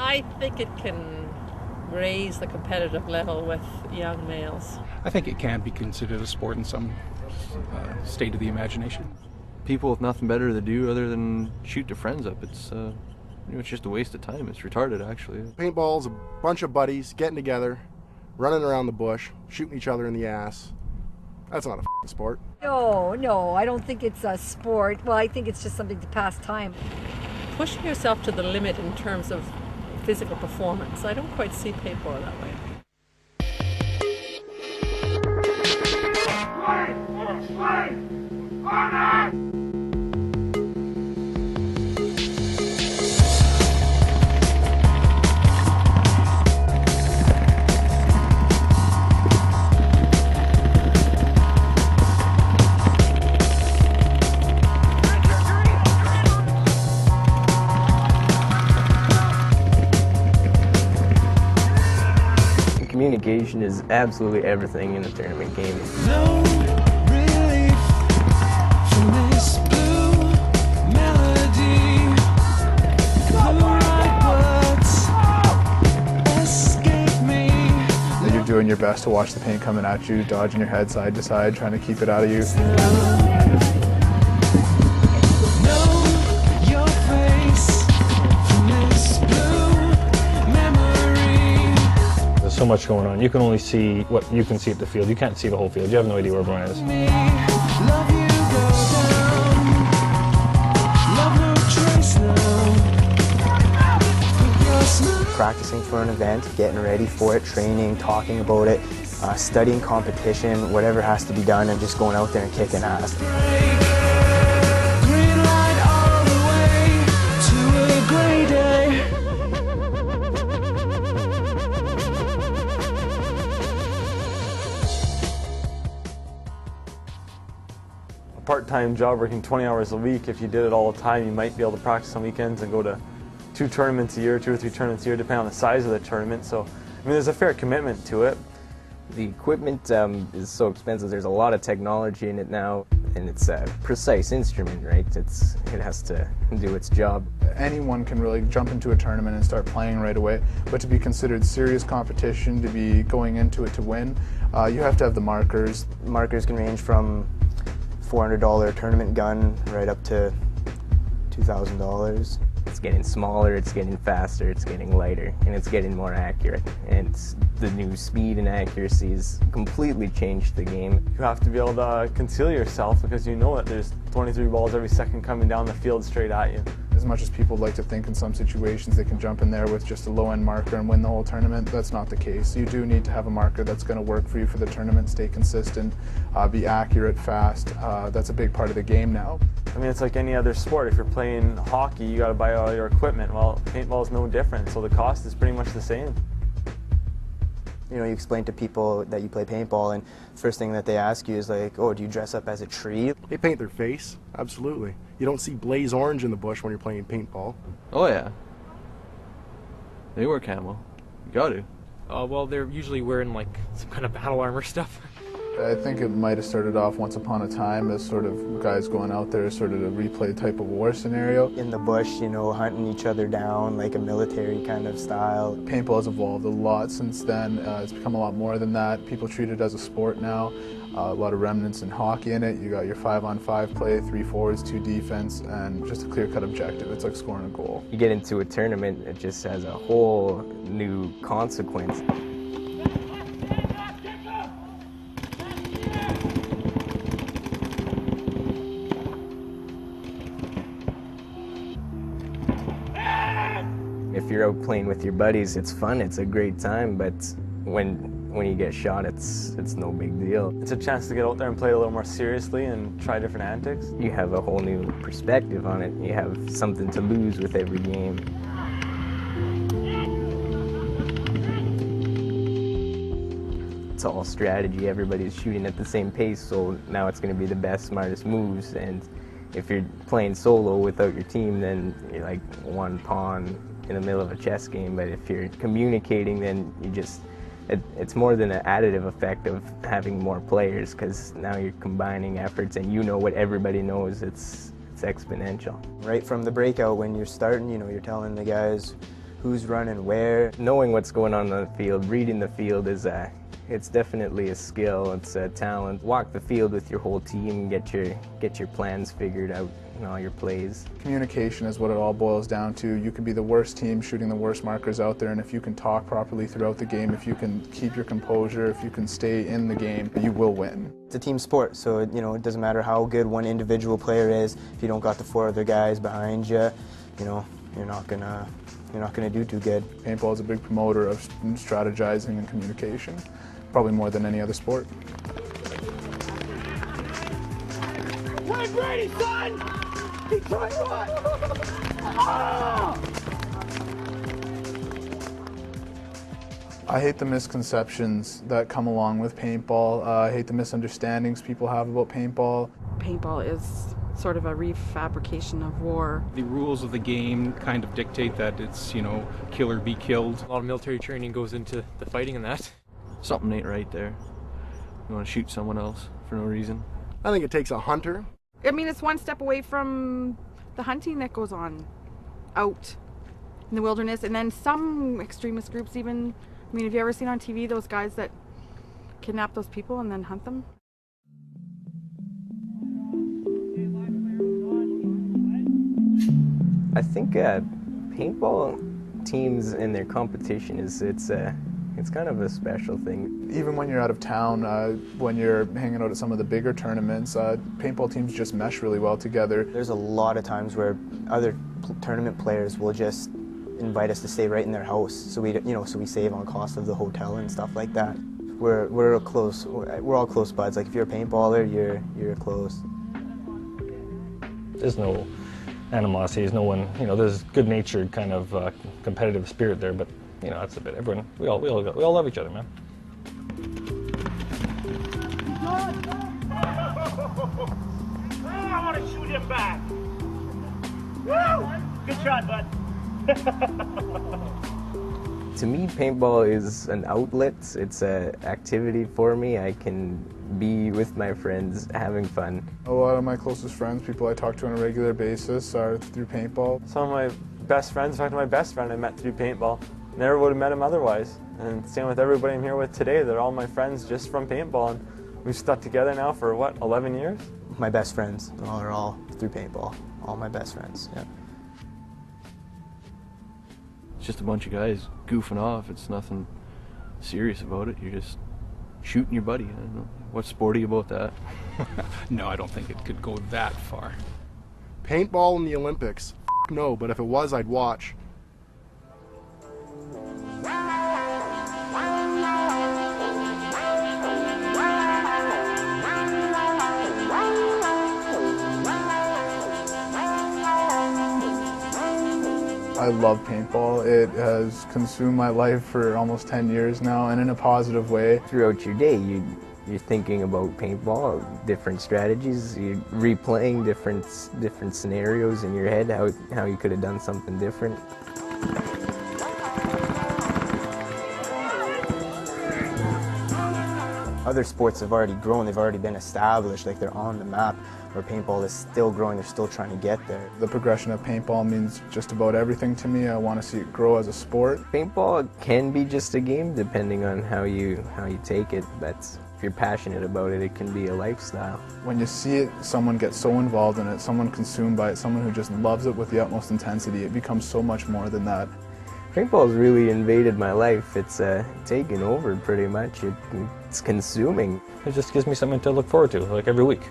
I think it can raise the competitive level with young males. I think it can be considered a sport in some state of the imagination. People with nothing better to do other than shoot their friends up, it's just a waste of time. It's retarded, actually. Paintball's a bunch of buddies getting together, running around the bush, shooting each other in the ass. That's not a sport. No, I don't think it's a sport. Well, I think it's just something to pass time. Pushing yourself to the limit in terms of physical performance. I don't quite see paintball that way. Communication is absolutely everything in a tournament game. No relief from this blue melody. The right words escape me. You're doing your best to watch the paint coming at you, dodging your head side to side, trying to keep it out of you. So much going on. You can only see what you can see at the field. You can't see the whole field. You have no idea where everyone is. Practicing for an event, getting ready for it, training, talking about it, studying competition, whatever has to be done, and just going out there and kicking ass. Part-time job working 20 hours a week. If you did it all the time, you might be able to practice on weekends and go to 2 tournaments a year, 2 or 3 tournaments a year, depending on the size of the tournament. So, I mean, there's a fair commitment to it. The equipment is so expensive. There's a lot of technology in it now, and it's a precise instrument, right? It has to do its job. Anyone can really jump into a tournament and start playing right away, but to be considered serious competition, to be going into it to win, you have to have the markers. Markers can range from $400 tournament gun right up to $2,000. It's getting smaller, it's getting faster, it's getting lighter, and it's getting more accurate. And the new speed and accuracy has completely changed the game. You have to be able to conceal yourself because you know that there's 23 balls every second coming down the field straight at you. As much as people like to think in some situations they can jump in there with just a low-end marker and win the whole tournament, that's not the case. You do need to have a marker that's going to work for you for the tournament, stay consistent, be accurate, fast. That's a big part of the game now. I mean, it's like any other sport. If you're playing hockey, you got to buy all your equipment. Well, paintball is no different, so the cost is pretty much the same. You know, you explain to people that you play paintball, and first thing that they ask you is like, oh, do you dress up as a tree? They paint their face, absolutely. You don't see blaze orange in the bush when you're playing paintball. Oh yeah. They wear camo. You got to. Well, they're usually wearing like some kind of battle armor stuff. I think it might have started off once upon a time as sort of guys going out there, sort of a replay type of war scenario. In the bush, you know, hunting each other down like a military kind of style. Paintball has evolved a lot since then. It's become a lot more than that. People treat it as a sport now. A lot of remnants in hockey in it. You got your 5-on-5 play, 3 forwards, 2 defense, and just a clear-cut objective. It's like scoring a goal. You get into a tournament, it just has a whole new consequence. If you're out playing with your buddies, it's fun, it's a great time, but when you get shot, it's no big deal. It's a chance to get out there and play a little more seriously and try different antics. You have a whole new perspective on it. You have something to lose with every game. It's all strategy. Everybody's shooting at the same pace, so now it's going to be the best, smartest moves. And if you're playing solo without your team, then you're like one pawn in the middle of a chess game. But if you're communicating, then you just, it's more than an additive effect of having more players, because now you're combining efforts and you know what everybody knows. It's exponential. Right from the breakout, when you're starting, you know, you're telling the guys, who's running where. Knowing what's going on the field, reading the field is it's definitely a skill, it's a talent. Walk the field with your whole team, get your plans figured out and all your plays. Communication is what it all boils down to. You can be the worst team shooting the worst markers out there, and if you can talk properly throughout the game, if you can keep your composure, if you can stay in the game, you will win. It's a team sport, so it doesn't matter how good one individual player is. If you don't got the 4 other guys behind you, you're not gonna do too good. Paintball is a big promoter of strategizing and communication, probably more than any other sport. Wayne Brady, son! Detroit what? Oh! I hate the misconceptions that come along with paintball. I hate the misunderstandings people have about paintball. Paintball is sort of a refabrication of war. The rules of the game kind of dictate that it's, kill or be killed. A lot of military training goes into the fighting in that. Something ain't right there. You want to shoot someone else for no reason. I think it takes a hunter. I mean, it's one step away from the hunting that goes on out in the wilderness, and then some extremist groups even. I mean, have you ever seen on TV those guys that kidnap those people and then hunt them? I think paintball teams and their competition it's kind of a special thing. Even when you're out of town, when you're hanging out at some of the bigger tournaments, paintball teams just mesh really well together. There's a lot of times where other tournament players will just invite us to stay right in their house, so we save on cost of the hotel and stuff like that. We're all close buds. Like if you're a paintballer, you're close. There's no animosity. There's no one. There's good-natured kind of competitive spirit there, but that's a bit. Everyone, we all love each other, man. I want to shoot him back. Woo! Good shot, bud. To me, paintball is an outlet. It's an activity for me. I can be with my friends having fun. A lot of my closest friends, people I talk to on a regular basis, are through paintball. Some of my best friends, in fact, my best friend I met through paintball. Never would have met him otherwise. And same with everybody I'm here with today. They're all my friends just from paintball. And we've stuck together now for, 11 years? My best friends are all through paintball. All my best friends, yeah. It's just a bunch of guys goofing off. It's nothing serious about it. You're just shooting your buddy. I don't know. What's sporty about that? No, I don't think it could go that far. Paintball in the Olympics? No, but if it was, I'd watch. I love paintball. It has consumed my life for almost 10 years now, and in a positive way. Throughout your day, you're thinking about paintball, different strategies, you're replaying different scenarios in your head, how you could have done something different. Other sports have already grown, they've already been established, like they're on the map, where paintball is still growing, they're still trying to get there. The progression of paintball means just about everything to me. I want to see it grow as a sport. Paintball can be just a game depending on how you take it, but if you're passionate about it, it can be a lifestyle. When you see it, someone get so involved in it, someone consumed by it, someone who just loves it with the utmost intensity, it becomes so much more than that. Paintball's really invaded my life. It's taken over pretty much. It's consuming. It just gives me something to look forward to, like every week.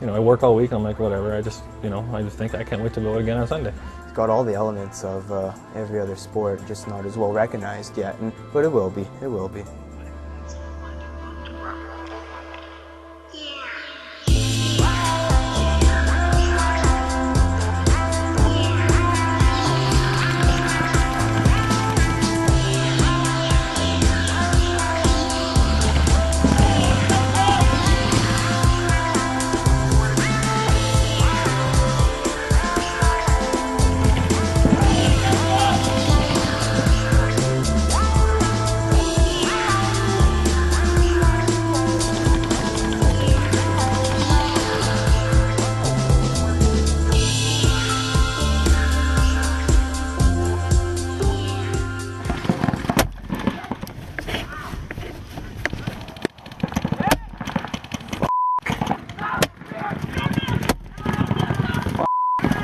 I work all week and I'm like, whatever, I just think I can't wait to go again on Sunday. It's got all the elements of every other sport, just not as well recognized yet, but it will be.